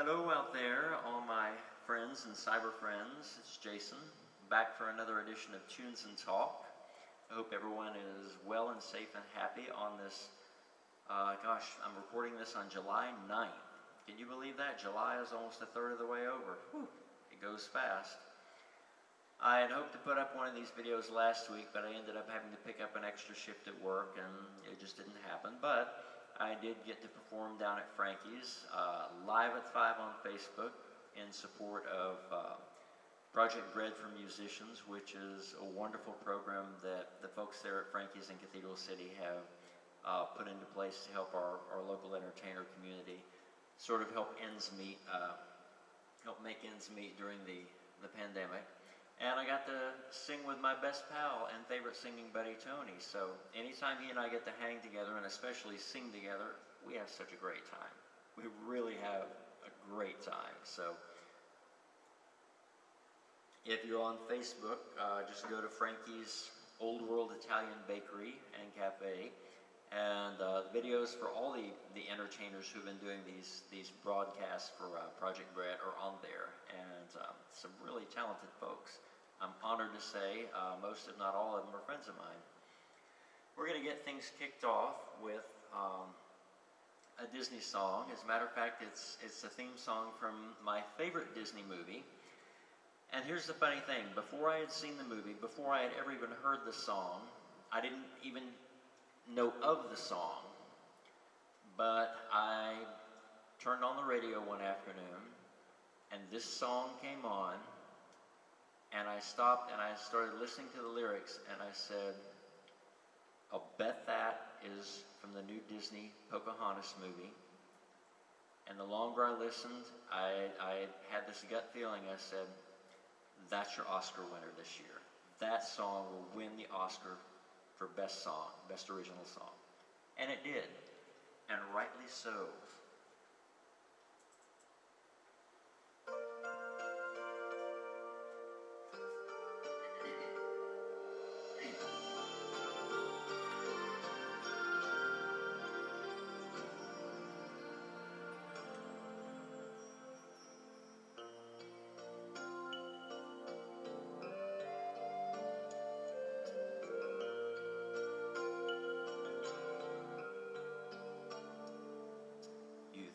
Hello out there, all my friends and cyber friends. It's Jason, back for another edition of Tunes and Talk. I hope everyone is well and safe and happy on this, I'm recording this on July 9th. Can you believe that? July is almost a third of the way over. Whew, it goes fast. I had hoped to put up one of these videos last week, but I ended up having to pick up an extra shift at work, and it just didn't happen. But I did get to perform down at Frankie's, live at 5 on Facebook, in support of Project Bread for Musicians, which is a wonderful program that the folks there at Frankie's in Cathedral City have put into place to help our local entertainer community sort of help make ends meet during the pandemic. And I got to sing with my best pal and favorite singing buddy, Tony. So anytime he and I get to hang together, and especially sing together, we have such a great time. We really have a great time. So if you're on Facebook, just go to Frankie's Old World Italian Bakery and Cafe. And the videos for all the entertainers who've been doing these broadcasts for Project Bread are on there. And some really talented folks. I'm honored to say most, if not all of them, are friends of mine. We're going to get things kicked off with a Disney song. As a matter of fact, it's the theme song from my favorite Disney movie. And here's the funny thing. Before I had seen the movie, before I had ever even heard the song, I didn't even know of the song. But I turned on the radio one afternoon, and this song came on, and I stopped and I started listening to the lyrics, and I said, I'll bet that is from the new Disney Pocahontas movie. And the longer I listened, I had this gut feeling. I said, that's your Oscar winner this year. That song will win the Oscar for Best Song, Best Original Song. And it did, and rightly so.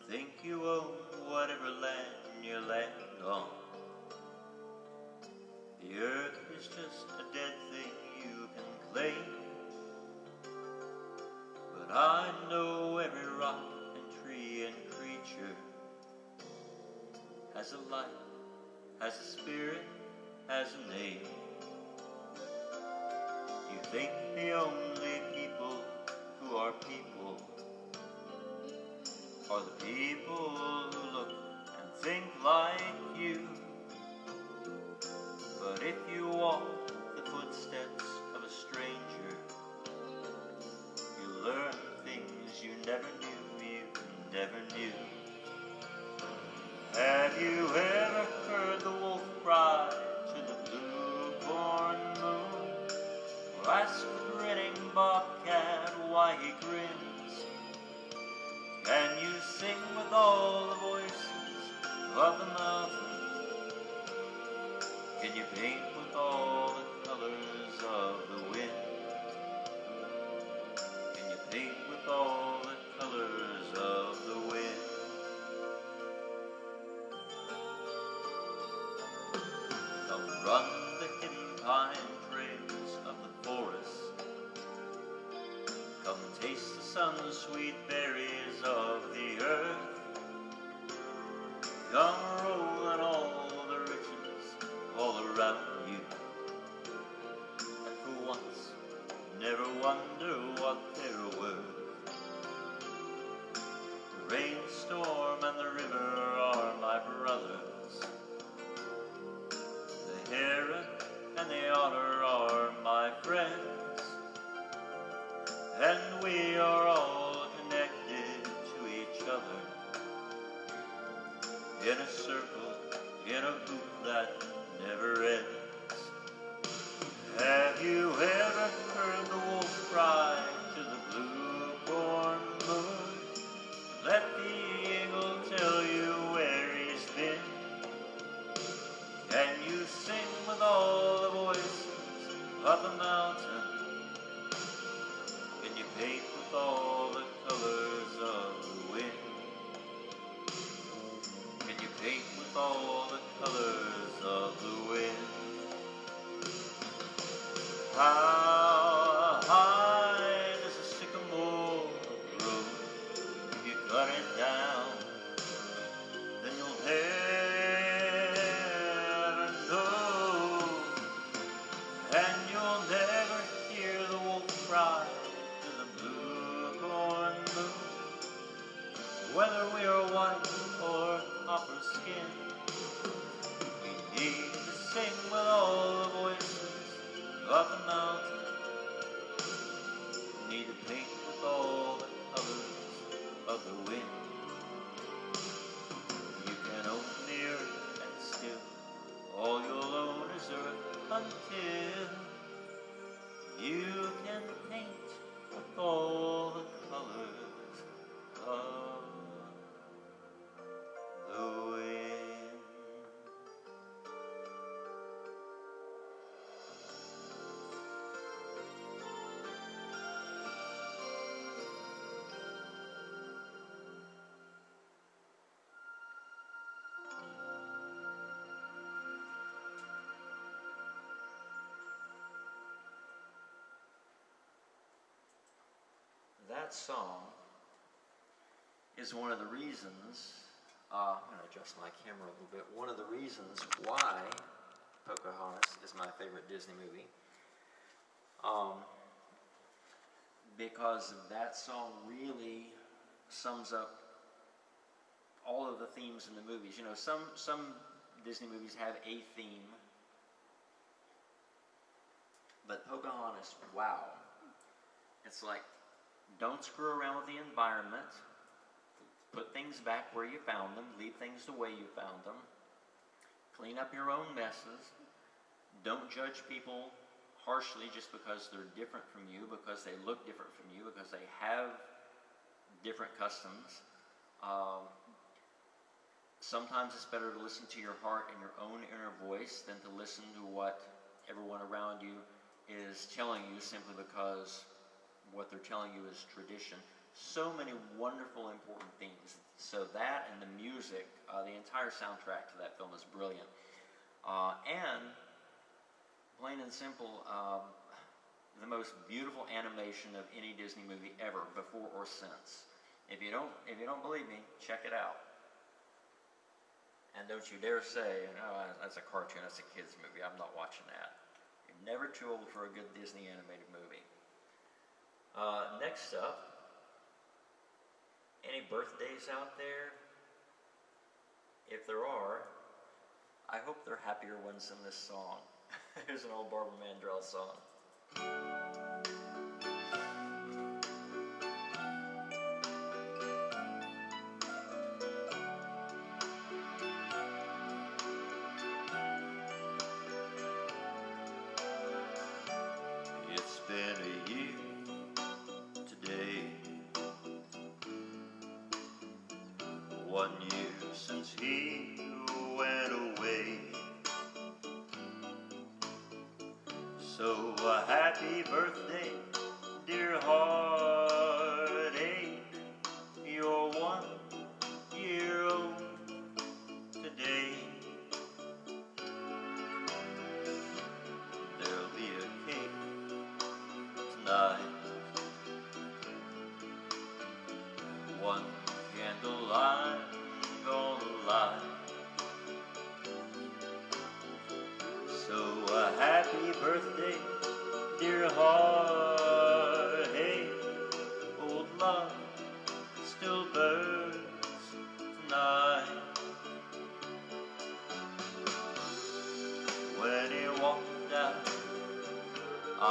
Think you own whatever land you land on. The earth is just a dead thing you can claim. But I know every rock and tree and creature has a life, has a spirit, has a name. You think the only people who are people are the people who look and think like you. But if you walk the footsteps of a stranger, you learn things you never knew. Have you ever heard the wolf cry to the blue-born moon? Or ask the grinning bobcat why he grins? Can you sing with all the voices of the mountain? Can you paint with all the colors of the wind? Can you paint with all the colors of the wind? Come run the hidden pine trails of the forest. Come taste the sun's sweet berries of the earth. Come roll in all the riches all around you. And for once, never wonder what they're worth. The rainstorm and the river are my brothers. The heron and the otter are my friends. And we are all connected to each other in a circle, in a loop that never ends. Have you ever heard the wolf cry to the blue-born moon? Let the eagle tell you where he whether we are white or copper skin. We need to sing with all the voices of the mountain. We need to paint with all the colors of the wind. You can own the earth and still all you'll own is earth until you can paint with all the colors of the wind. That song is one of the reasons, I'm going to adjust my camera a little bit, one of the reasons why Pocahontas is my favorite Disney movie. Because that song really sums up all of the themes in the movies. You know, some Disney movies have a theme, but Pocahontas, wow. It's like, don't screw around with the environment. Put things back where you found them. Leave things the way you found them. Clean up your own messes. Don't judge people harshly just because they're different from you, because they look different from you, because they have different customs. Sometimes it's better to listen to your heart and your own inner voice than to listen to what everyone around you is telling you simply because what they're telling you is tradition. So many wonderful, important themes. So that and the music, the entire soundtrack to that film is brilliant. And plain and simple, the most beautiful animation of any Disney movie ever, before or since. If you don't believe me, check it out. And don't you dare say, "Oh, that's a cartoon, that's a kids movie. I'm not watching that." You're never too old for a good Disney animated movie. Next up, any birthdays out there? If there are, I hope they're happier ones than this song. Here's an old Barbara Mandrell song. It's been a year today, 1 year since he went away. So a happy birthday, dear heartache. You're 1 year old today. There'll be a cake tonight, 1 candle I'm gonna light. So a happy birthday, dear heartache. Old love still burns tonight. When he walked out, I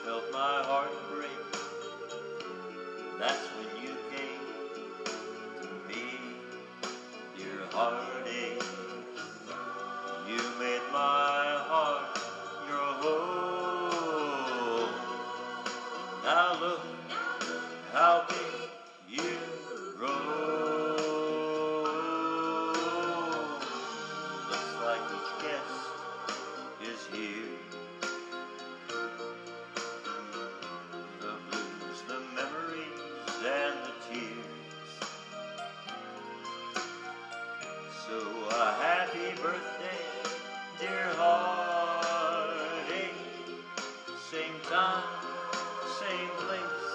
felt my heart break. That's when you came to me, dear heartache. You made my heart your home. Now look how big you grow. Looks like each guest is here. The blues, the memories, and the tears. So a happy birthday, dear heartache. Same time, same place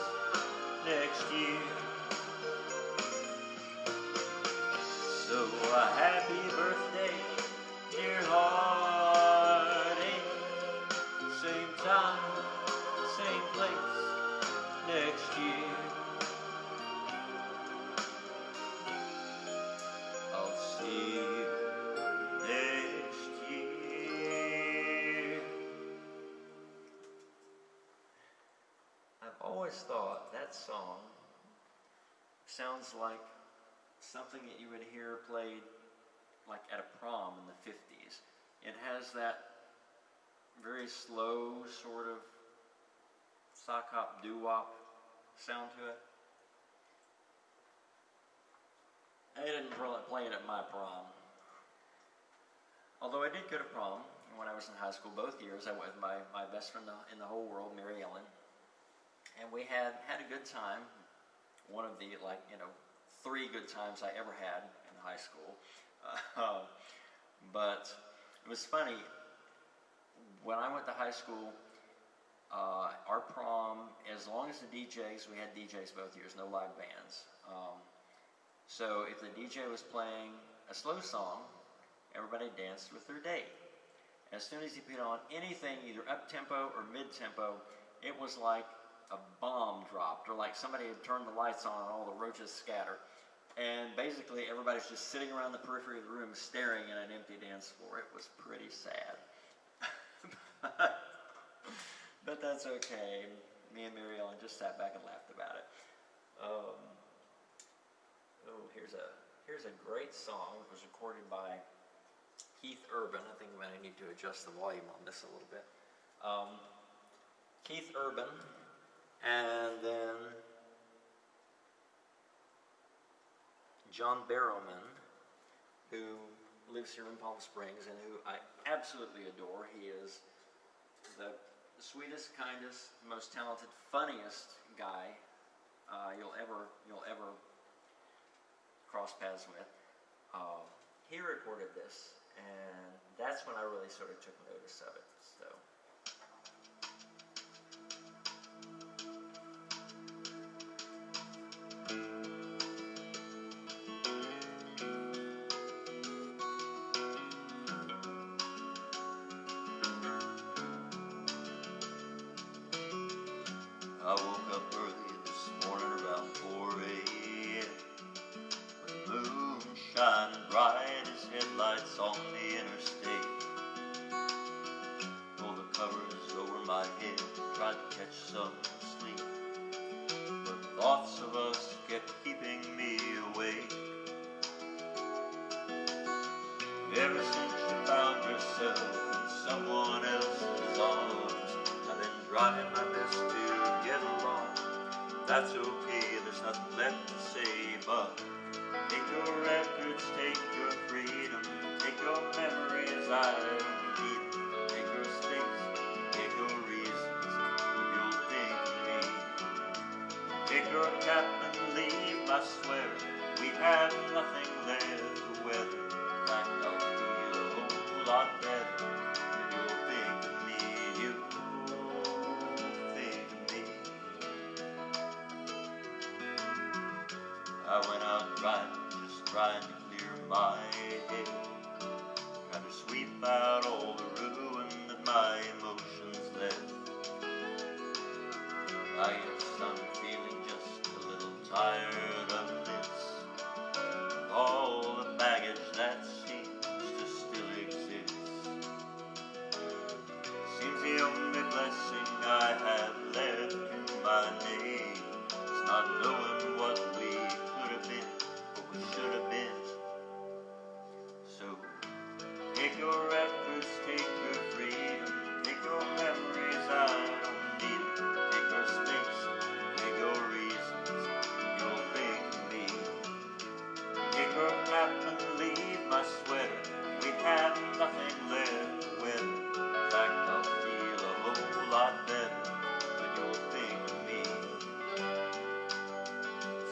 next year. sounds like something that you would hear played like at a prom in the 50s. It has that very slow sort of sock hop doo-wop sound to it. I didn't really play it at my prom. Although I did go to prom when I was in high school both years. I went with my best friend in the whole world, Mary Ellen. And we had a good time. One of the, 3 good times I ever had in high school. But it was funny. When I went to high school, our prom, as long as the DJs, we had DJs both years, no live bands. So if the DJ was playing a slow song, everybody danced with their date. As soon as he put on anything, either up-tempo or mid-tempo, it was like a bomb dropped, or like somebody had turned the lights on and all the roaches scatter. And basically everybody's just sitting around the periphery of the room staring at an empty dance floor. It was pretty sad. But that's okay. Me and Mary Ellen just sat back and laughed about it. Here's a great song. It was recorded by Keith Urban. I think I might need to adjust the volume on this a little bit. Keith Urban, and then John Barrowman, who lives here in Palm Springs and who I absolutely adore. He is the sweetest, kindest, most talented, funniest guy you'll ever cross paths with. He recorded this, and that's when I really sort of took notice of it. So. I woke up early this morning around 4 a.m. The moon shining bright as headlights on the interstate. Pulled the covers over my head, tried to catch some sleep, but thoughts of us kept keeping me awake. Ever since you found yourself in someone else's arms, I've been trying my best to get along. That's okay, there's nothing left to say, but take your records, take your freedom, take your memories, I don't need them. Take your space, take your reasons, if you'll think of me. Take your cap and leave, I swear, we have nothing left to weather. In fact, I'll feel a whole lot better if you'll think of me, you'll think of me. I went out driving, just trying to clear my head, trying to sweep out all the ruin that my emotions left. I guess I'm feeling just a little tired of this, all the baggage that seems to still exist. Seems the only blessing I have left in my name is not knowing what we could have been, what we should have been. So take your records, take your freedom, take your memories, I don't need them. Take your space, take your reasons, you'll think of me. Take your cap and leave my sweater, we have nothing left to weather. In fact, I'll feel a whole lot better when you'll think of me.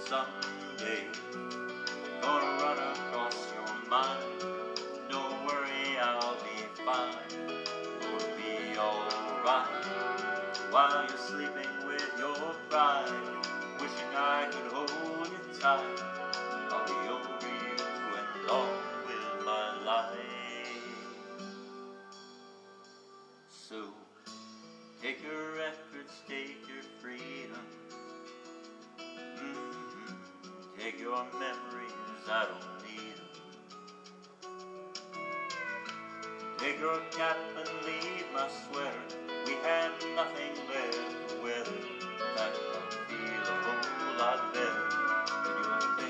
Someday, gonna run across your mind. Don't worry, I'll be fine. Gonna be alright. While you're sleeping with your pride, wishing I could hold you tight. I'll be over you and all with my life. So, take your records, take your freedom. Take your memories, I don't need them. Take your cap and leave my sweater, we have nothing left to weather. In fact, I'll feel a whole lot better when you're there.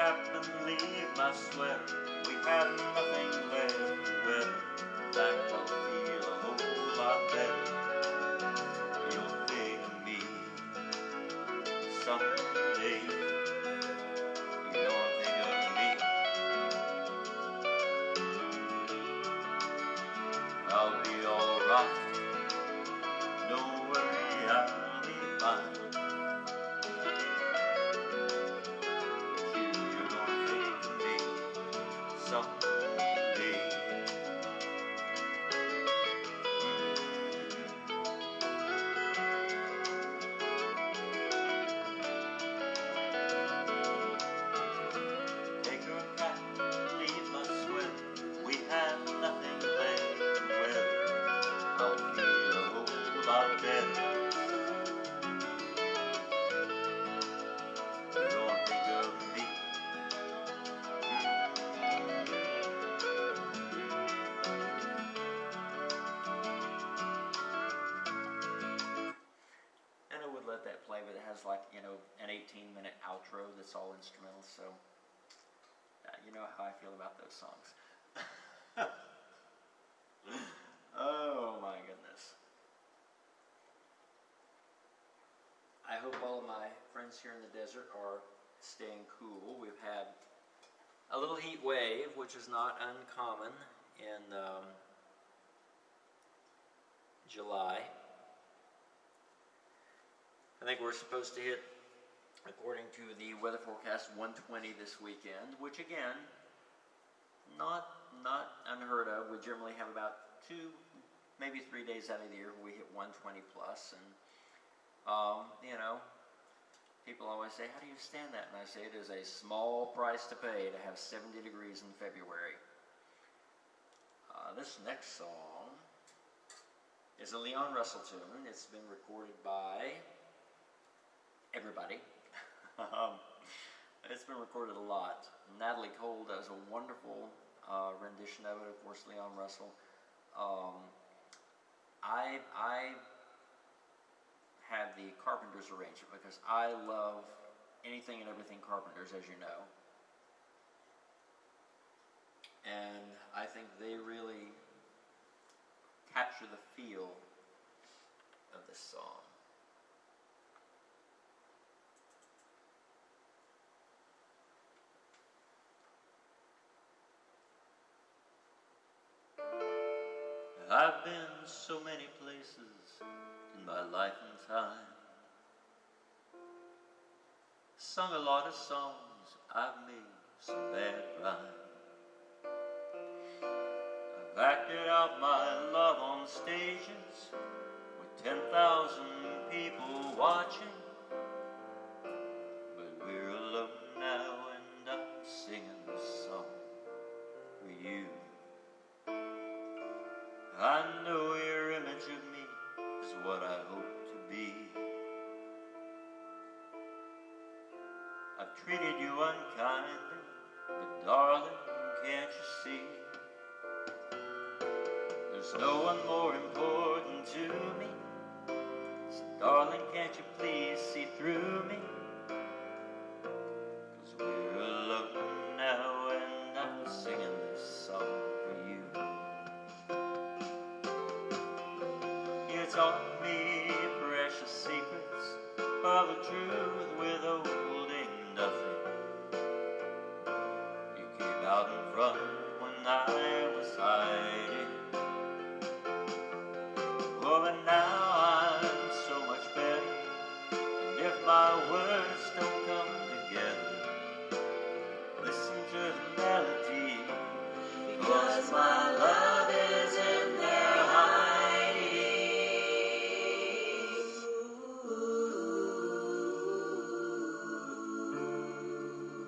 cap and leave my sweater. We have nothing left to weather. That will feel a whole lot better. You'll think of me someday. You'll think of me. I'll be alright. Don't worry, I'll be fine. You're gonna think of me someday. Take your cap, leave my sweater. We have nothing left to wear. I'll feel a whole lot better. Don't think of me. And I would let that play, but it has like, you know, an 18-minute outro that's all instrumental, so you know how I feel about those songs. Oh my goodness. I hope all of my friends here in the desert are staying cool. We've had a little heat wave, which is not uncommon in July. I think we're supposed to hit, according to the weather forecast, 120 this weekend, which again, not unheard of. We generally have about 2, maybe 3 days out of the year where we hit 120 plus, and you know, people always say, how do you stand that? And I say, it is a small price to pay to have 70 degrees in February. This next song is a Leon Russell tune. It's been recorded by everybody. It's been recorded a lot. Natalie Cole does a wonderful rendition of it, of course, Leon Russell. I have the Carpenters arrangement because I love anything and everything Carpenters, as you know. And I think they really capture the feel of this song. I've been so many places in my life and time, sung a lot of songs, I've made some bad rhyme. I've acted out my love on stages with 10,000 people watching, but we're alone now and I'm singing this song for you. I know your image of me is what I hope to be. I've treated you unkindly, but darling, can't you see? There's no one more important to me, so darling, can't you please see through me? 'Cause we're alone now and I'm singing this song for you. You taught me precious secrets of a truth withholding nothing. You came out in front when I was hiding. Oh, but now I'm so much better, and if my words don't come together, listen to the melody, because my love is in their hiding.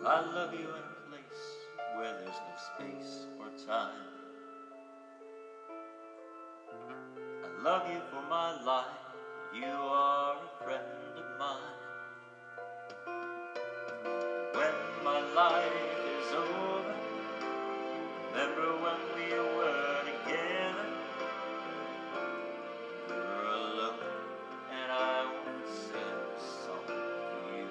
I love you in a place where there's no space or time. I love you for my life, you are a friend of mine. When my life is over, remember when we were together. We were alone, and I want to sing a song for you.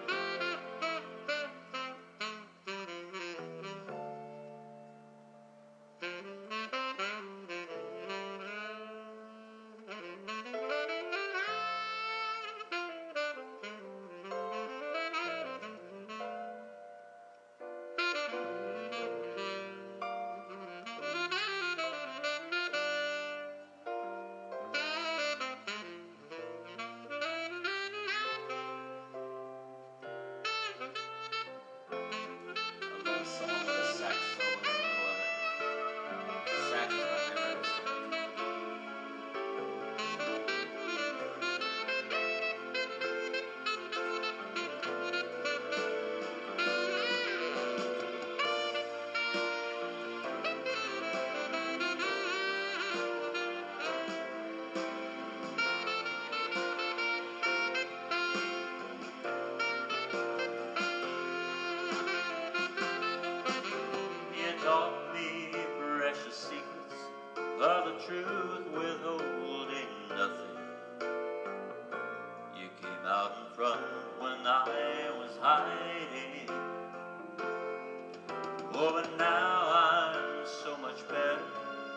Oh, but now I'm so much better.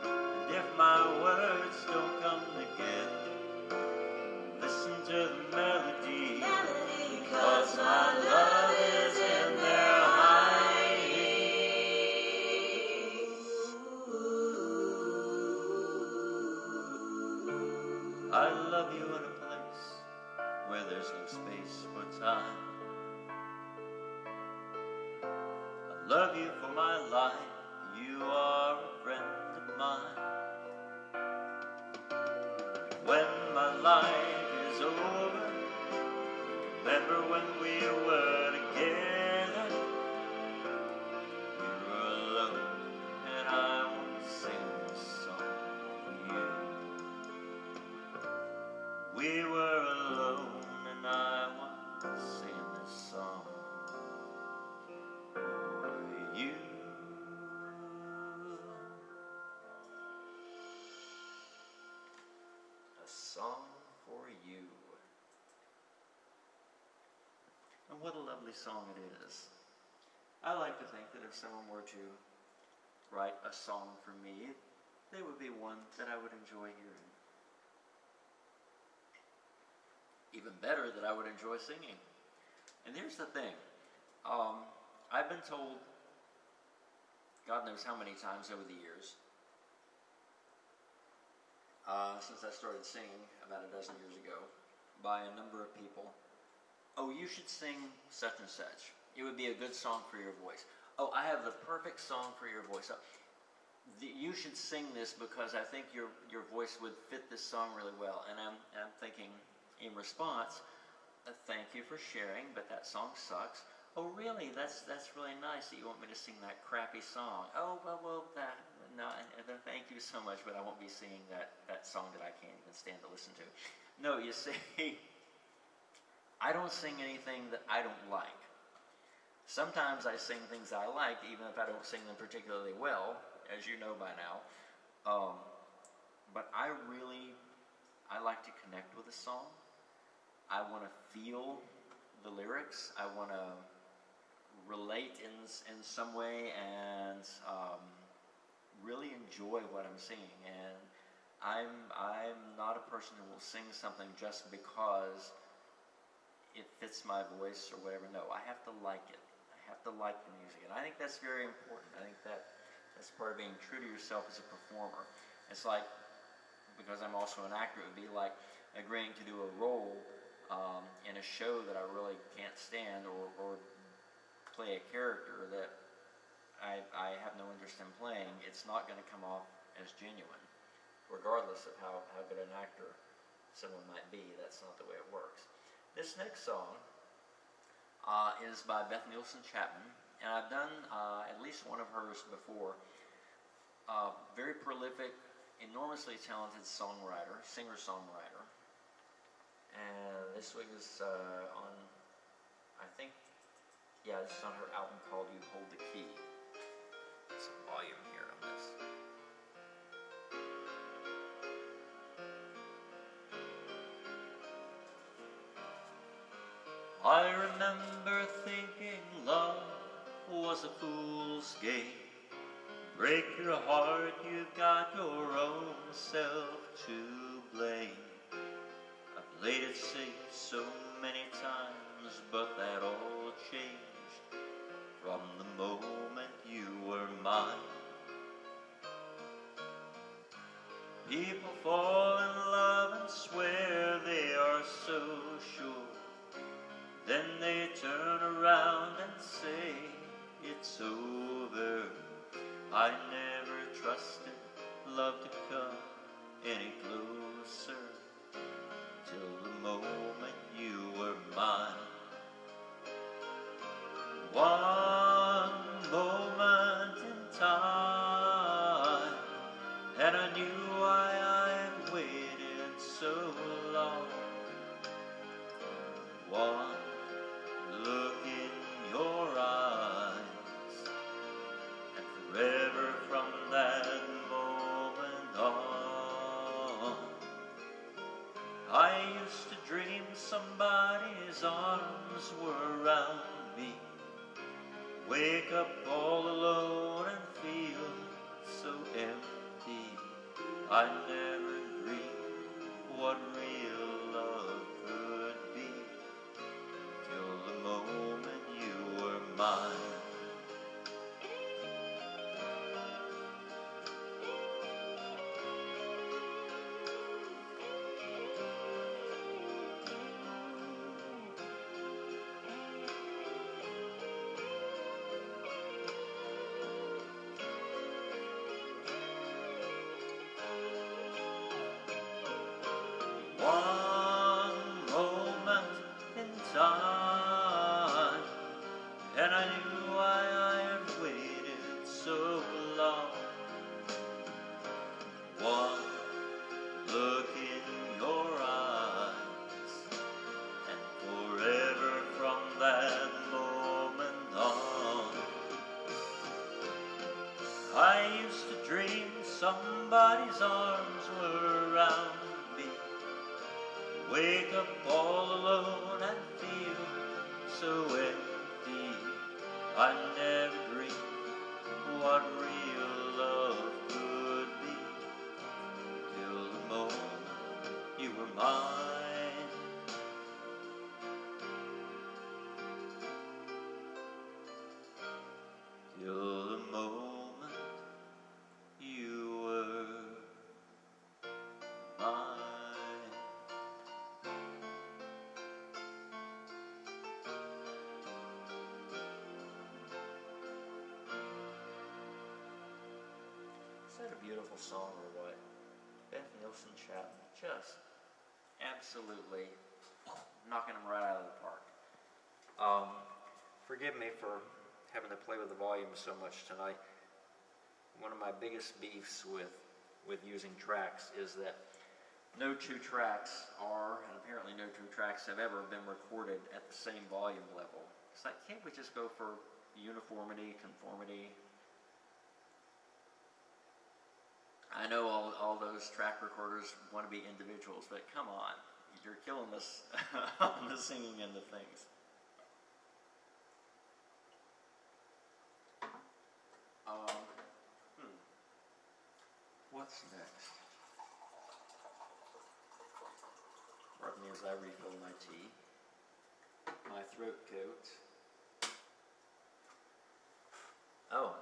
And if my words don't come together, listen to the melody, because my love is in their hiding. I love you in a place where there's no space for time. I love you for my life, you are a friend of mine. When my life is over, remember when we were together. We were alone, and I want to sing this song for you. We were alone, and I want to sing this song for you. A song for you. And what a lovely song it is. I like to think that if someone were to write a song for me, they would be one that I would enjoy hearing. Even better, that I would enjoy singing. And here's the thing. I've been told, God knows how many times over the years, since I started singing about a dozen years ago, by a number of people, oh, you should sing such and such. It would be a good song for your voice. Oh, I have the perfect song for your voice. You should sing this because I think your voice would fit this song really well. And I'm thinking, in response, thank you for sharing, but that song sucks. Oh, really? That's really nice that you want me to sing that crappy song. Oh, well, no, thank you so much, but I won't be singing that song that I can't even stand to listen to. No, you see, I don't sing anything that I don't like. Sometimes I sing things that I like, even if I don't sing them particularly well, as you know by now. But I like to connect with a song. I want to feel the lyrics. I want to relate in some way and really enjoy what I'm singing. And I'm not a person who will sing something just because it fits my voice or whatever. No, I have to like it. I have to like the music. And I think that's very important. I think that's part of being true to yourself as a performer. It's like, because I'm also an actor, it would be like agreeing to do a role in a show that I really can't stand, or play a character that I have no interest in playing. It's not going to come off as genuine, regardless of how good an actor someone might be. That's not the way it works. This next song is by Beth Nielsen Chapman, and I've done at least one of hers before. Very prolific, enormously talented songwriter, singer-songwriter. And this week is on, I think, yeah, this is on her album called You Hold the Key. Some volume here on this. I remember thinking love was a fool's game. Break your heart, you've got your own self to blame. I've played it safe so many times, but that all changed from the moment you were mine. People fall in love and swear they are so sure. Then they turn around and say it's over. I never trusted love to come any closer till the moment you were mine. One moment in time, and I knew why I'd waited so long. One look in your eyes, and forever from that moment on, I used to dream somebody's arms were around me, alone and feel so empty. I never dreamed what real love could be till the moment you were mine. One moment in time, and I knew why I had waited so long. One look in your eyes, and forever from that moment on. I used to dream somebody's arms were around me. Wake up all alone and feel so empty. I never dreamed what real love could be till the moment you were mine. Till the moment you were mine. Is that a beautiful song or what? Beth Nielsen Chapman, just absolutely knocking them right out of the park. Forgive me for having to play with the volume so much tonight. One of my biggest beefs with using tracks is that no two tracks are, and apparently no two tracks have ever been recorded at the same volume level. It's like, can't we just go for uniformity, conformity? I know all those track recorders want to be individuals, but come on, you're killing us on the singing end of things. What's next? Pardon me as I refill my tea. My throat coat. Oh.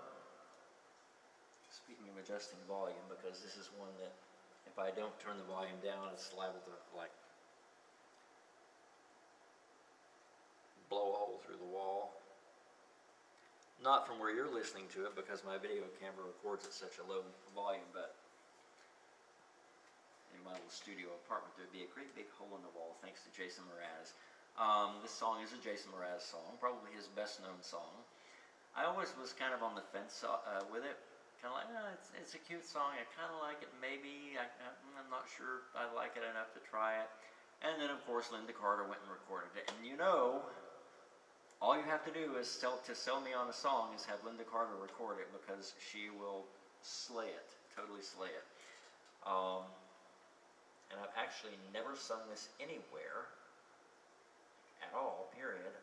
Speaking of adjusting volume, because this is one that if I don't turn the volume down, it's liable to like blow a hole through the wall. Not from where you're listening to it, because my video camera records at such a low volume, but in my little studio apartment there'd be a great big hole in the wall thanks to Jason Mraz. This song is a Jason Mraz song, probably his best known song. I always was kind of on the fence with it. Kind of like, it's a cute song, I kind of like it, maybe, I'm not sure I like it enough to try it. And then of course Linda Carter went and recorded it, and you know, all you have to do is to sell me on a song is have Linda Carter record it, because she will slay it, totally slay it. And I've actually never sung this anywhere at all, period.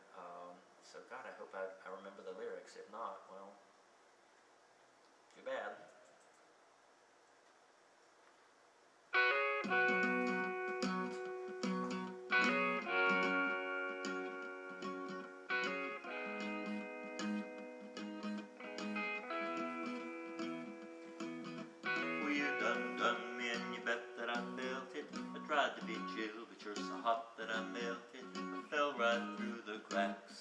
So God, I hope I remember the lyrics. If not, well, too bad. Well, you done me, and you bet that I felt it. I tried to be chill, but you're so hot that I melted. I fell right through the cracks.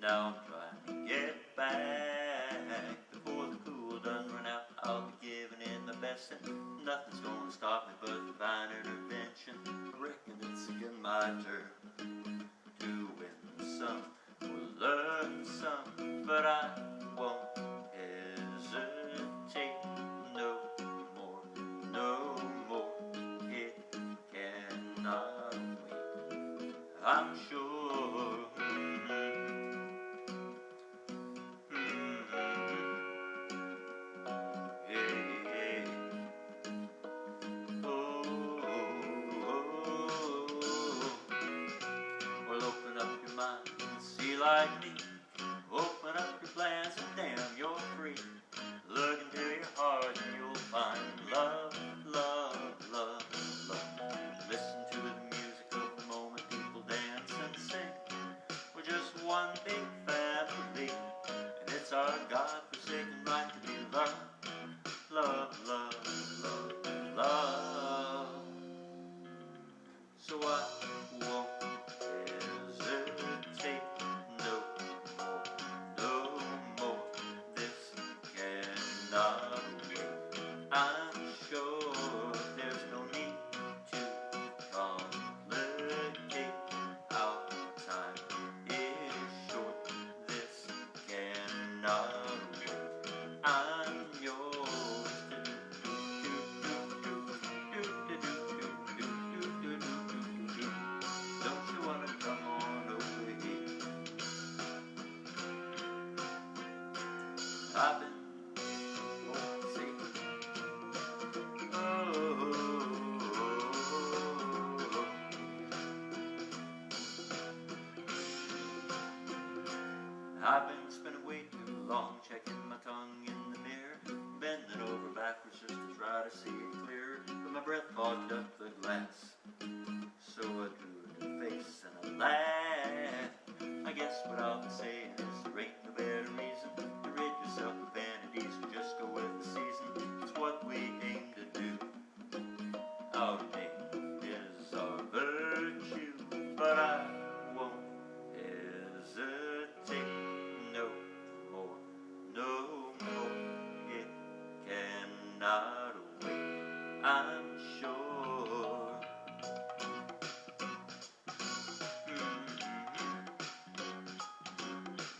Now I'm trying to get back before the cool done run out. I'll be giving it my best, and nothing's gonna stop me but divine intervention. I reckon it's again my turn to win some or learn some, but I won't hesitate no more, no more. It cannot wait, I'm sure. Like me, open up your plans and damn, you're I've been, oh, see, I've been spending way too long checking my tongue in the mirror, bending over backwards just to try to see it clear, but my breath fogged up the glass. So I drew a new face and I laughed. I guess what I'll be saying is there ain't no better reason to rid yourself of vanities and just go with the season. It's what we aim to do. Our name is our virtue, but I won't hesitate no more, no more. It cannot wait, I'm sure.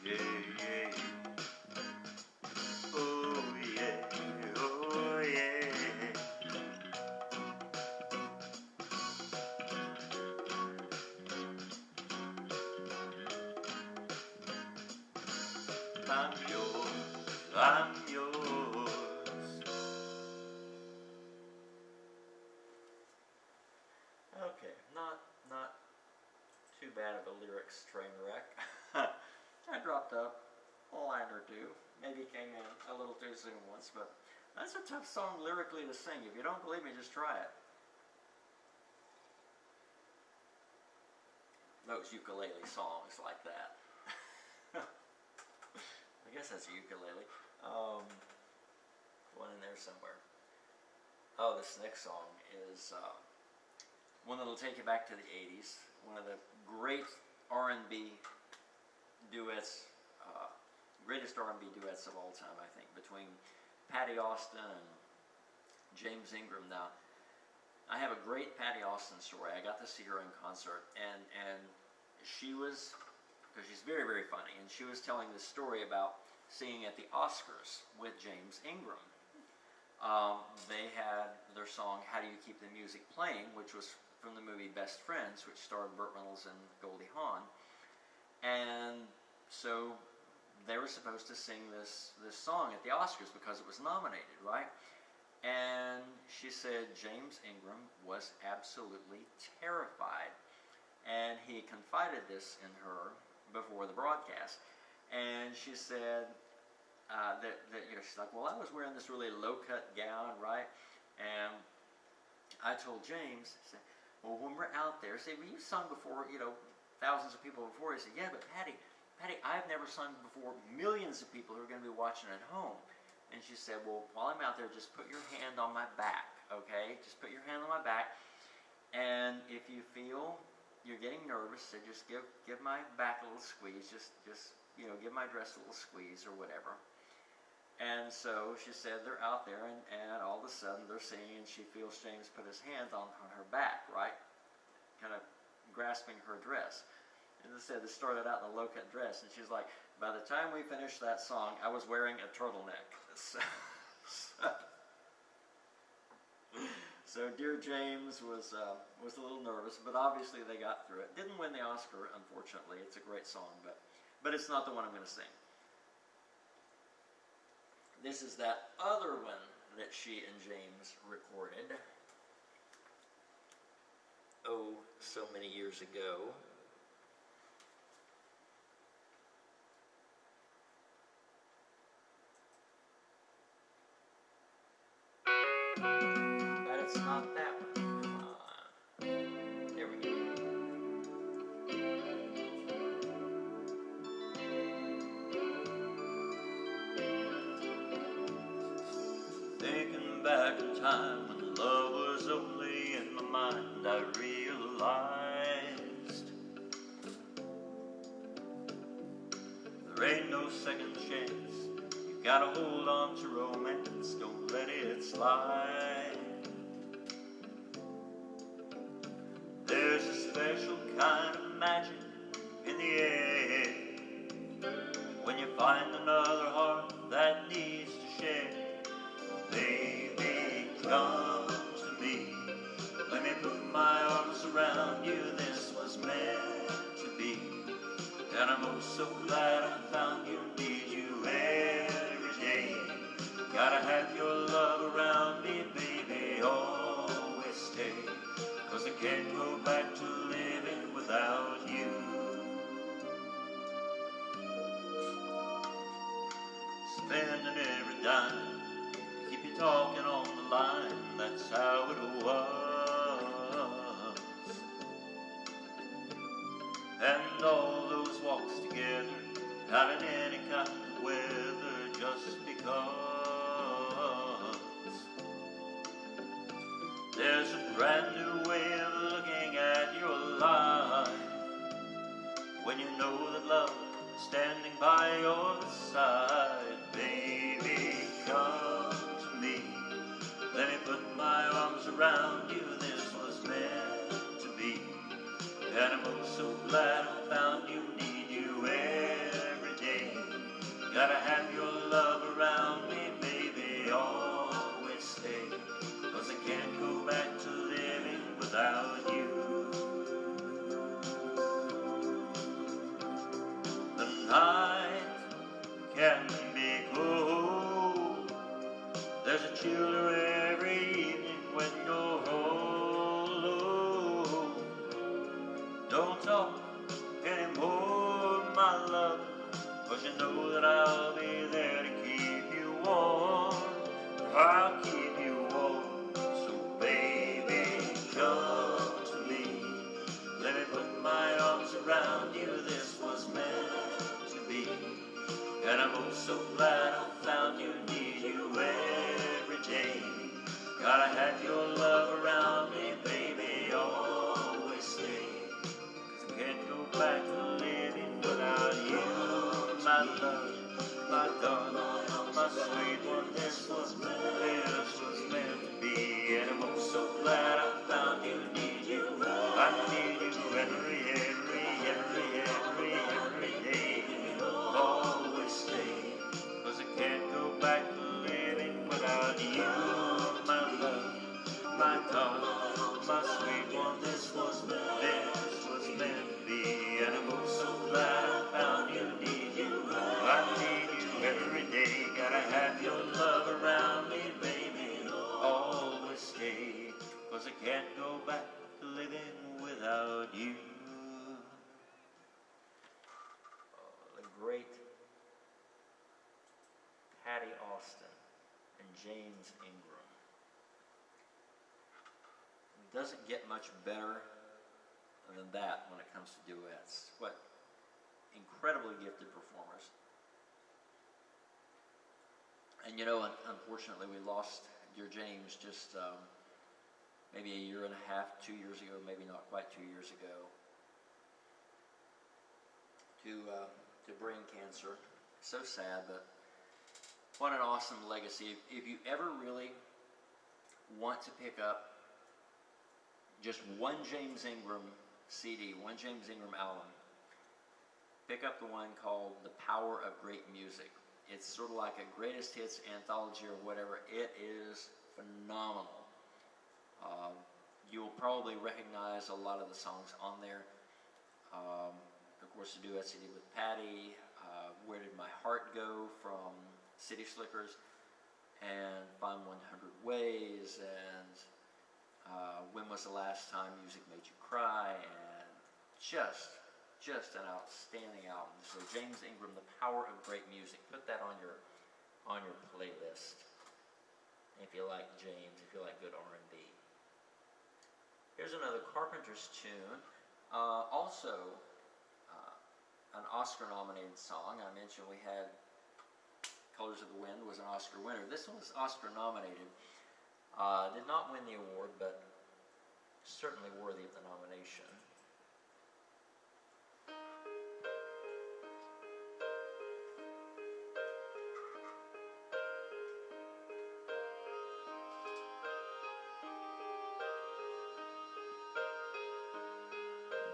Yeah, yeah. Oh yeah, oh yeah. I'm yours, I'm yours. Okay, not too bad of a lyrics train wreck. I dropped a line or two, maybe came in a little too soon once, but that's a tough song lyrically to sing. If you don't believe me, just try it. Those ukulele songs like that. I guess that's a ukulele. One in there somewhere. Oh, this next song is one that'll take you back to the 80s. One of the great R&B duets, greatest R&B duets of all time, I think, between Patti Austin and James Ingram. Now, I have a great Patti Austin story. I got to see her in concert, and she was, because she's very, very funny, and she was telling this story about singing at the Oscars with James Ingram. They had their song, How Do You Keep the Music Playing, which was from the movie Best Friends, which starred Burt Reynolds and Goldie Hawn. And so they were supposed to sing this song at the Oscars because it was nominated, right? And she said James Ingram was absolutely terrified. And he confided this in her before the broadcast. And she said that she's like, well, I was wearing this really low-cut gown, right? And I told James, I said, well, when we're out there, say, well, you've sung before, thousands of people before. He said, yeah, but Patti, I've never sung before millions of people who are going to be watching at home. And she said, well, while I'm out there, just put your hand on my back, okay? Just put your hand on my back. And if you feel you're getting nervous, so just give my back a little squeeze. Just give my dress a little squeeze or whatever. And so she said they're out there, and all of a sudden they're singing, and she feels James put his hand on her back, right? Kind of grasping her dress. And they said they started out in a low-cut dress, and she's like, by the time we finished that song, I was wearing a turtleneck. So dear James was a little nervous, but obviously they got through it. Didn't win the Oscar, unfortunately. It's a great song, but it's not the one I'm going to sing. This is that other one that she and James recorded, oh, so many years ago. But it's not that one. Come on. There we go. Thinking back in time when love was only in my mind, I realized there ain't no second chance. You gotta hold on to romance, don't let it slide. There's a special kind of magic in the air when you find another heart that needs to share. Baby, come to me. Let me put my arms around you. This was meant to be. And I'm oh so glad I found you. Need you every day. talking on the line, that's how it was. And all those walks together, out in any kind of weather, just because there's a brand new way of looking at your life when you know that love is standing by your side. Baby, come to me, let me put my arms around you. This was meant to be, and I'm oh so glad I found you. Need you every day, gotta have your love around me, baby, always stay, 'cause I can't go back to living without you. The night can be cold, there's a chill every evening when you're all alone. Don't talk anymore, my love, 'cause you know that I'll be there to keep you warm. I'll keep you warm. So baby, come to me, let me put my arms around you. This was meant to be, and I'm oh so glad I found you. Need you every day, gotta have your love around me, baby, always stay, 'cause I can't go back to living without you. My love, my darling, my sweet one, this was meant to be, and I'm oh so glad I found you. Need you, I need you every day, always stay, 'cause I can't go back to living without you. My love, my darling, my sweet one, this was meant to be, and I'm oh so glad I found you. Need you, I need you every day, gotta have your love around me, baby, always stay, 'cause I can't go back to living without you. The great Patti Austin and James Ingram. It doesn't get much better than that when it comes to duets. What incredibly gifted performers. And you know, unfortunately, we lost dear James just maybe a year and a half, 2 years ago, maybe not quite 2 years ago, to brain cancer. So sad, but what an awesome legacy. If you ever really want to pick up just one James Ingram CD, one James Ingram album, pick up the one called The Power of Great Music. It's sort of like a greatest hits anthology or whatever. It is phenomenal. You'll probably recognize a lot of the songs on there. Of course, the duets he did with Patti, Where Did My Heart Go from City Slickers, and Find 100 Ways, and When Was the Last Time Music Made You Cry, and just an outstanding album. So James Ingram, The Power of Great Music. Put that on your playlist if you like James, if you like good R&B. Here's another Carpenters tune. Also an Oscar-nominated song. I mentioned we had Colors of the Wind was an Oscar winner. This one was Oscar-nominated. Did not win the award, but certainly worthy of the nomination.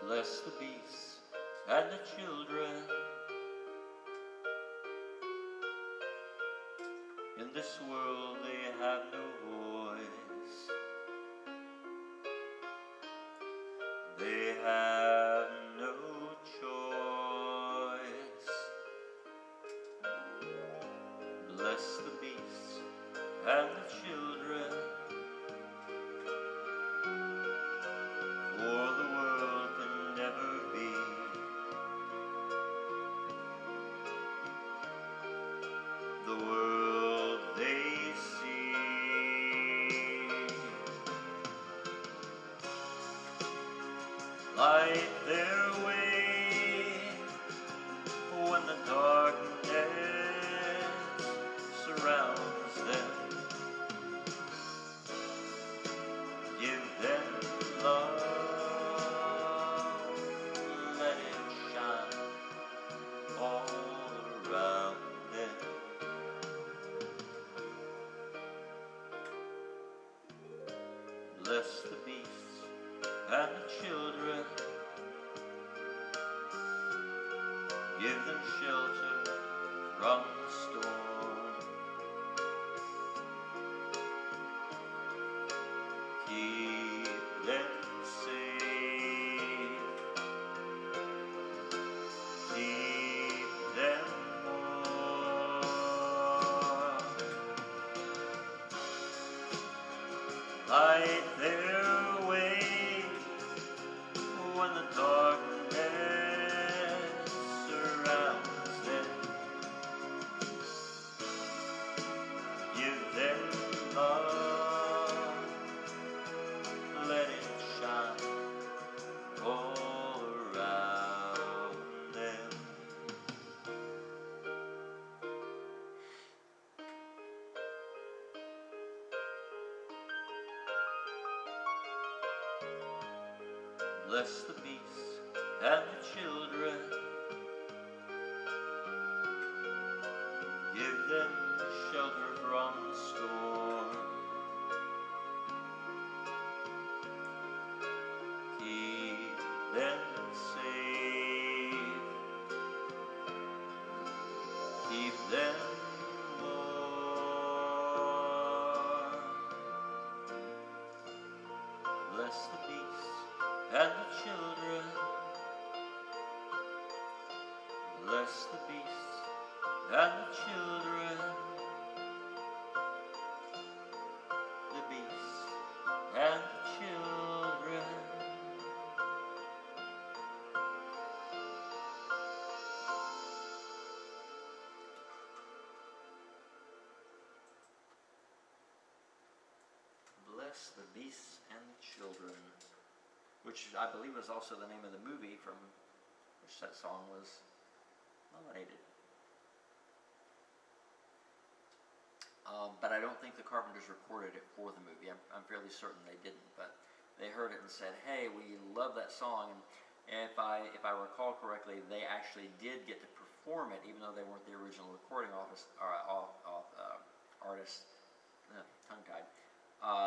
Bless the beasts and the children in this world, they have no voice. They have no choice. Bless the beasts and the children, for the world can never be the world they see. Bless the beasts and the children, give them shelter from the storm. Keep them safe, keep them warm. Light their way when the darkness surrounds them. Give them love, let it shine all around them. Bless the beasts and the children, give them shelter from the storm. Keep them safe, keep them warm. Bless the beasts and the children, bless the beasts and the children, the beasts and the children. Bless the beasts and the children, which I believe was also the name of the movie from which that song was nominated. But I don't think the Carpenters recorded it for the movie. I'm fairly certain they didn't, but they heard it and said, "Hey, we love that song." And if I recall correctly, they actually did get to perform it, even though they weren't the original recording artist. Tongue-tied.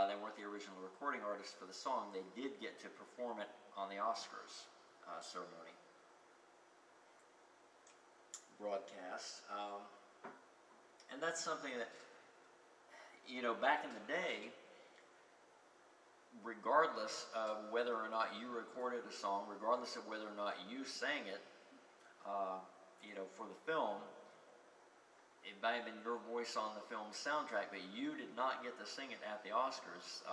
They weren't the original recording artists for the song. They did get to perform it on the Oscars ceremony broadcast. And that's something that, back in the day, regardless of whether or not you recorded a song, regardless of whether or not you sang it, for the film, it might have been your voice on the film's soundtrack, but you did not get to sing it at the Oscars.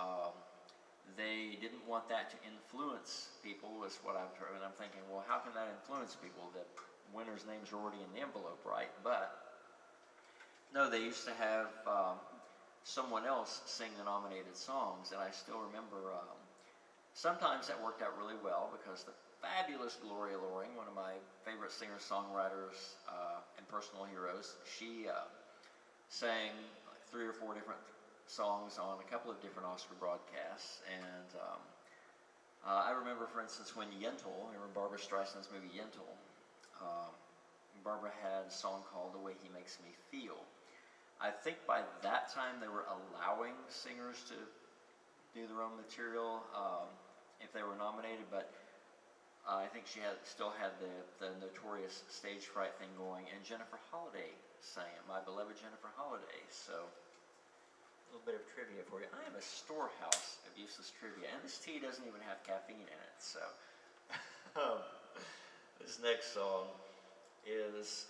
They didn't want that to influence people, is what I've heard. And I'm thinking, well, how can that influence people? The winner's names are already in the envelope, right? But no, they used to have someone else sing the nominated songs, and I still remember sometimes that worked out really well because the fabulous Gloria Loring, one of my favorite singer-songwriters and personal heroes, she sang like 3 or 4 different songs on a couple of different Oscar broadcasts. And I remember, for instance, when Yentl, remember Barbra Streisand's movie Yentl, Barbara had a song called "The Way He Makes Me Feel." I think by that time they were allowing singers to do their own material if they were nominated, but I think she still had the notorious stage fright thing going, and Jennifer Holliday sang it, my beloved Jennifer Holliday. So, a little bit of trivia for you. I am a storehouse of useless trivia, and this tea doesn't even have caffeine in it. So, this next song is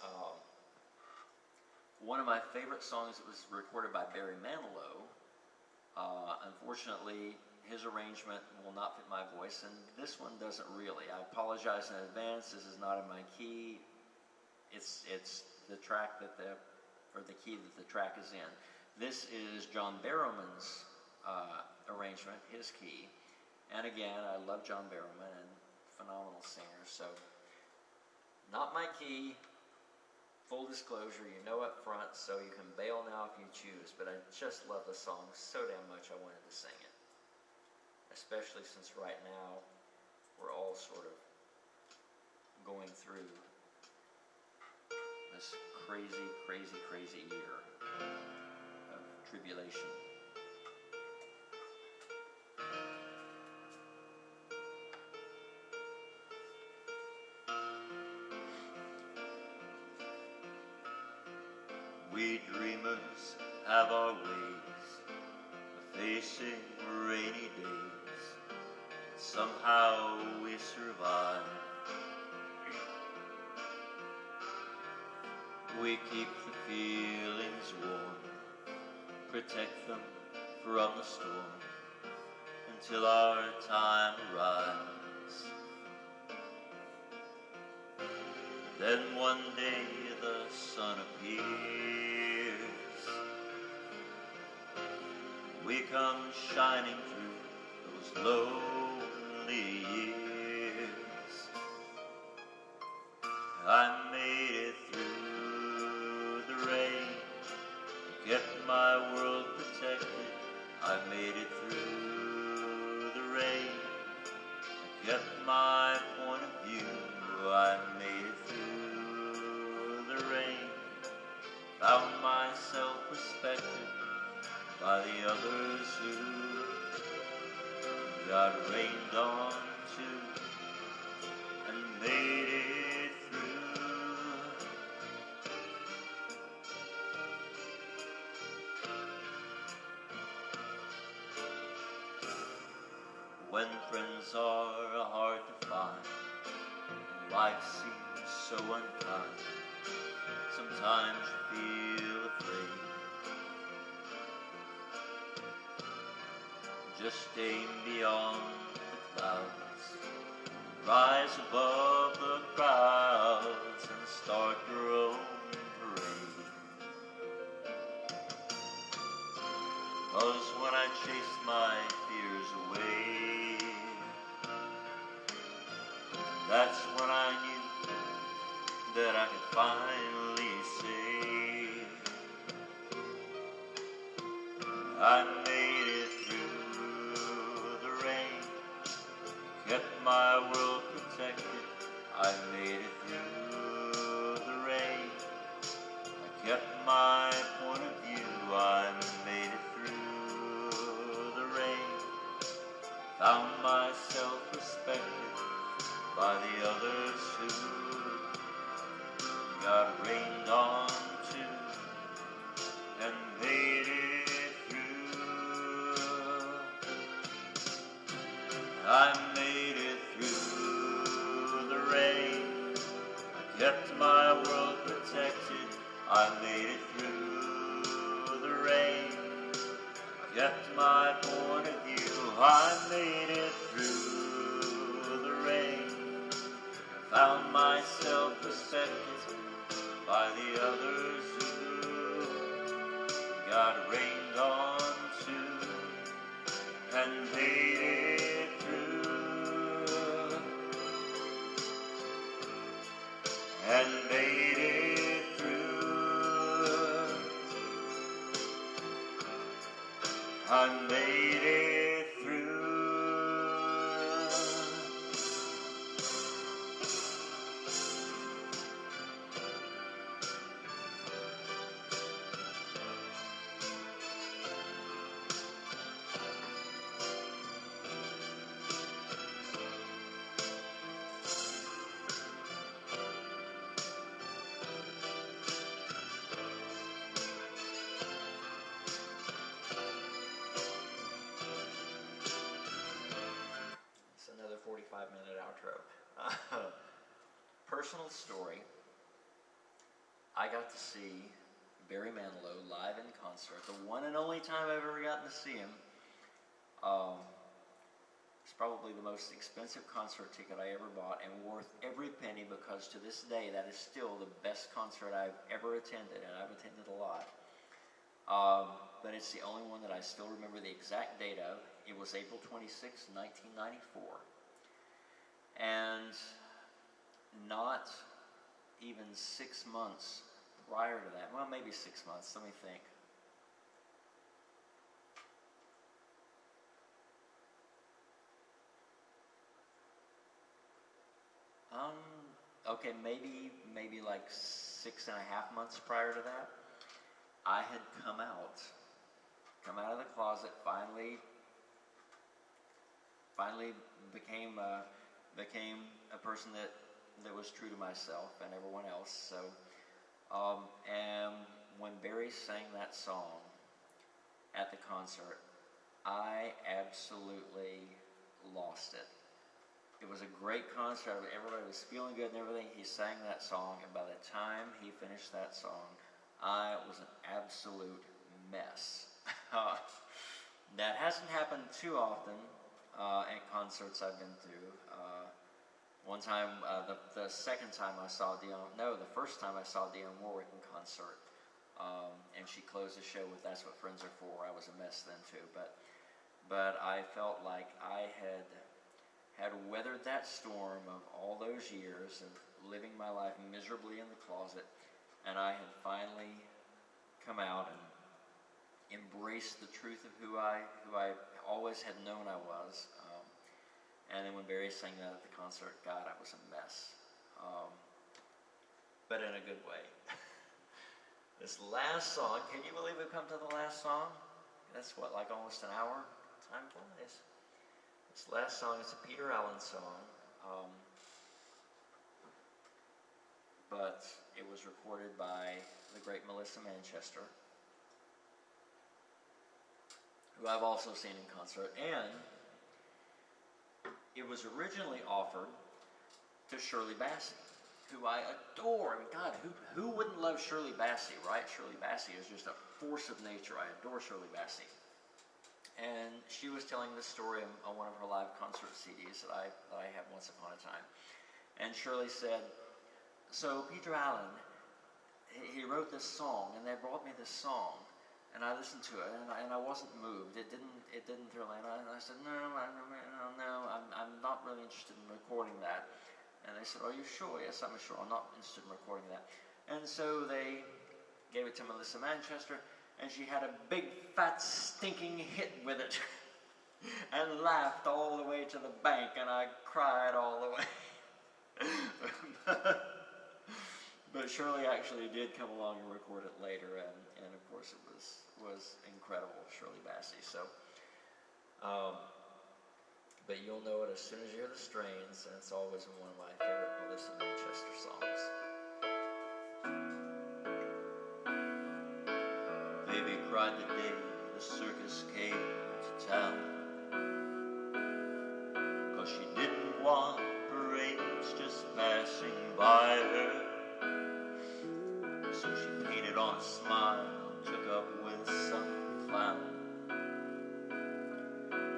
one of my favorite songs that was recorded by Barry Manilow. Unfortunately, his arrangement will not fit my voice, and this one doesn't really. I apologize in advance. This is not in my key. It's the track the key that the track is in. This is John Barrowman's arrangement, his key. And again, I love John Barrowman, and phenomenal singer. So, not my key. Full disclosure, you know up front, so you can bail now if you choose. But I just love the song so damn much I wanted to sing it. Especially since right now we're all sort of going through this crazy, crazy, crazy year of tribulation. We dreamers have our ways of facing rainy days. Somehow we survive. We keep the feelings warm, protect them from the storm, until our time arrives. Then one day the sun appears. We come shining through those lonely years. I made it through the rain, kept my world protected. I made it through the rain, kept my point of view. I made it through the rain, found myself respected by the others who got rained on too, and made it through. When friends are hard to find, and life seems so unkind, sometimes you feel afraid. Just aim beyond the clouds, rise above the crowds, and start your own parade. 'Cause when I chased my fears away, that's when I knew that I could finally say, I made it through the rain, kept my world protected. I made it through the rain, I kept my point of view. I made it through the rain, found myself respected by the others who got rained on too, and made it through. I made it through the rain, I kept my world protected. I made it through the rain, kept my point of view. I made it through the rain, found myself respected by the others who got rained on too, and made it through, and made it through. I made it through. It's another 45-minute outro. Personal story. I got to see Barry Manilow live in concert, the one and only time I've ever gotten to see him. It's probably the most expensive concert ticket I ever bought, and worth every penny, because to this day that is still the best concert I've ever attended, and I've attended a lot. But it's the only one that I still remember the exact date of. It was April 26, 1994. And not even 6 months prior to that, well, maybe 6 months, let me think. Okay, maybe like 6.5 months prior to that, I had come out of the closet, finally became a person that was true to myself and everyone else. So, and when Barry sang that song at the concert, I absolutely lost it. It was a great concert. Everybody was feeling good and everything. He sang that song, and by the time he finished that song, I was an absolute mess. That hasn't happened too often at concerts I've been to. One time, the second time I saw the first time I saw Dionne Warwick in concert, and she closed the show with "That's What Friends Are For." I was a mess then too, but I felt like I had weathered that storm of all those years of living my life miserably in the closet, and I had finally come out and embraced the truth of who I always had known I was. And then when Barry sang that at the concert, God, I was a mess. But in a good way. This last song, can you believe we've come to the last song? That's what, like almost an hour? Time flies. This last song is a Peter Allen song. But it was recorded by the great Melissa Manchester, who I've also seen in concert, and it was originally offered to Shirley Bassey, who I adore. I mean, God, who wouldn't love Shirley Bassey, right? Shirley Bassey is just a force of nature. I adore Shirley Bassey. And she was telling this story on one of her live concert CDs that I had once upon a time. And Shirley said, so Peter Allen, he wrote this song, and they brought me this song. And I listened to it, and I wasn't moved. It didn't thrill me. And I said, no, I'm not really interested in recording that. And they said, are you sure? Yes, I'm sure. I'm not interested in recording that. And so they gave it to Melissa Manchester, and she had a big, fat, stinking hit with it, and laughed all the way to the bank, and I cried all the way. But Shirley actually did come along and record it later, and of course it was incredible, Shirley Bassey. So, but you'll know it as soon as you hear the strains, and it's always one of my favorite Melissa Manchester songs. Baby cried the day the circus came to town, 'cause she didn't want parades just passing by her. So she painted on a smile, took up with some clown,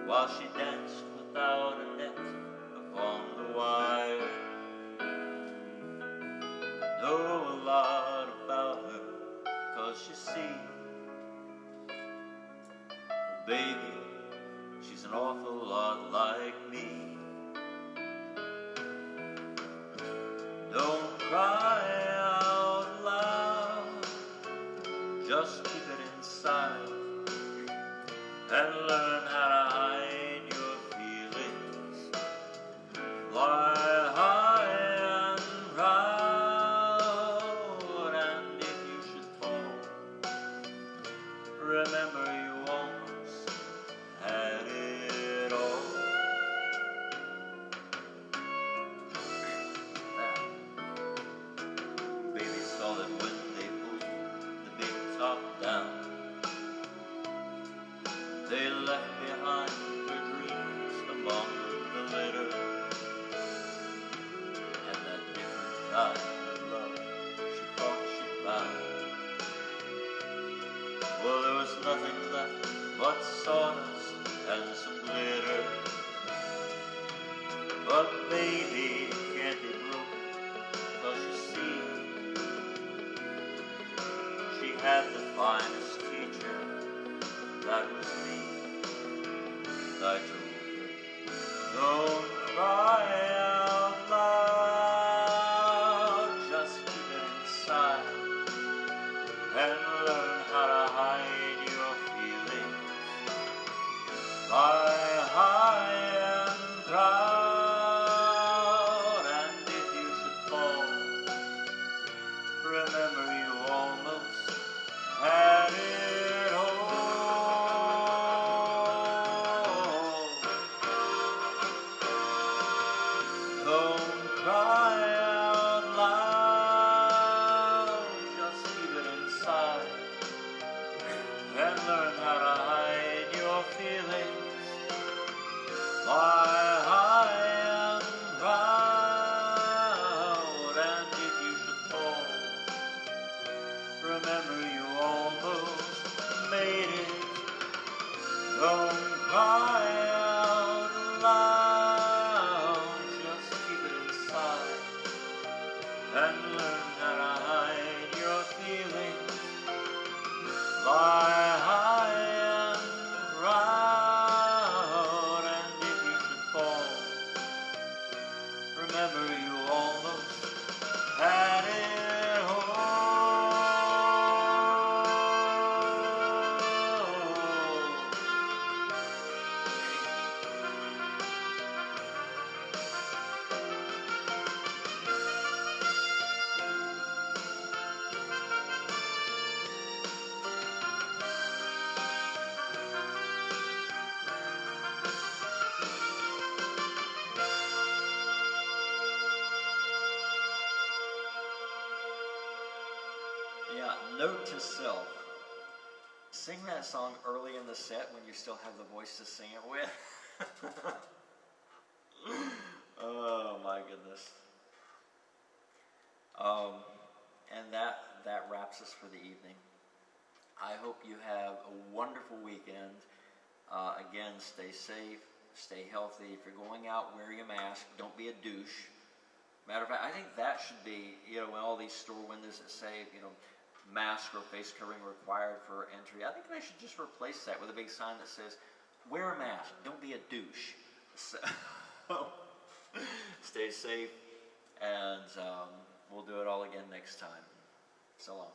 while she danced without a net upon the wire. Know a lot about her, 'cause you see, baby, she's an awful lot like me. Don't cry out loud, just keep it inside, and learn how to hide your feelings. Lie high and proud, and if you should fall, remember you almost had it all. Baby saw that when they pulled the big top down, they left behind their dreams among the litter, and that different kind of love she thought she found. Well, there was nothing left but sawdust and some glitter, but baby, it can't be broken, 'cause you see, she had the finest teacher, that was me. I told her, don't cry out loud, just keep it inside, and learn how to hide your feelings. Fly high and proud, and if you should fall, remember you almost had it all. Don't cry out loud, just keep it inside, Don't cry out loud, just keep it inside and learn how to hide your feelings. Fly high and proud, and if you should fall, remember you almost had it all. Yeah, note to self. Sing that song early in the set when you still have the voice to sing it with. Oh my goodness. And that wraps us for the evening. I hope you have a wonderful weekend. Again, stay safe, stay healthy. If you're going out, wear your mask. Don't be a douche. Matter of fact, I think that should be, when all these store windows that say, mask or face covering required for entry, I think they should just replace that with a big sign that says, wear a mask, don't be a douche. So, stay safe, and we'll do it all again next time. So long.